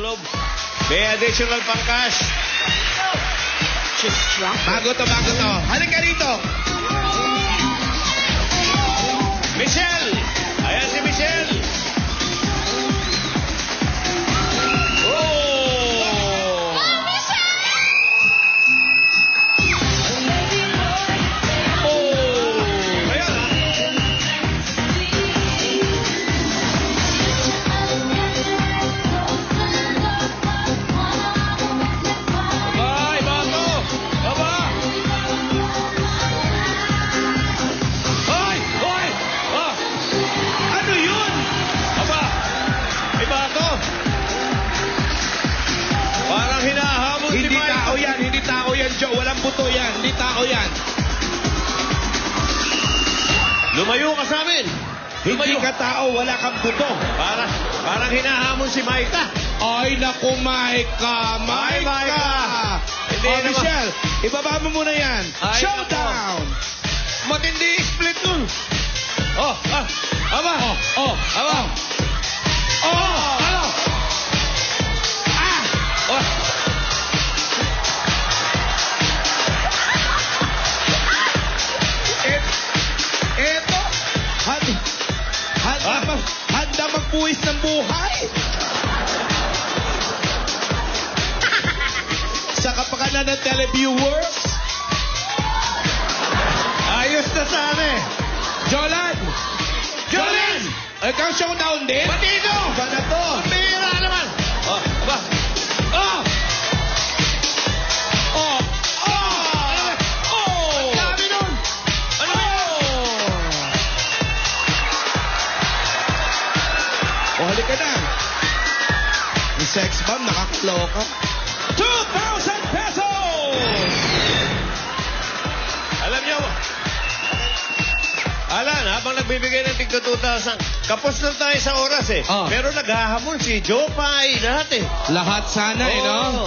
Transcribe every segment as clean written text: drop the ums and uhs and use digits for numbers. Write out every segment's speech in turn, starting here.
Globe. May additional pang cash. Bago to. Halika rito. Michelle! Ayan si Michelle! Oh! Oh! Ayan! Bye, bato! Baba! Hoy! Hoy! Ah! Ano yun? Aba! Iba to! Parang hinahamon si Hindi Mike. tao yan, hindi tao yan, Joe. Walang buto yan, hindi tao yan. Lumayo ka sa amin. Hindi ka tao, wala kang buto. Parang hinahamon si Maika. Ay, naku, Maika. Ay, Maika. Hindi Oh, naman. Michelle, ibaba mo muna yan. Ay, Showdown! Matindi split nun. Oh, ah, aba. Oh, Aba. ano? Ah! Oh. Eto, handa magbuwis ng buhay. Sa kapakanan ng televiewers, Ayos na sana eh. Jolan! Jolan! Ikaw showdown din? Matino! Iba na to. Pambira naman. Oh, aba. Oh! Oh! Oh! Oh! Dami nun! Ano ba? Oh, halika na. Yung sex bomb, nakakaloka. 2,000 pesos! Alam niyo, Alan, habang nagbibigay ng tigdo 2,000, kapos lang tayo sa oras eh. Oh. Pero naghahamon si Jopay, lahat eh. Lahat sana eh, no? Oo.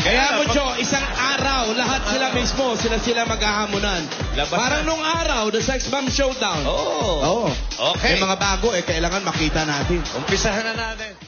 Kaya mo, pag- Jo, isang araw, lahat sila mismo, sila maghahamunan. Labas Parang na. nung araw, the Sex Bomb Showdown. Oo. Oo. Okay. May mga bago eh, kailangan makita natin. Umpisahan na natin.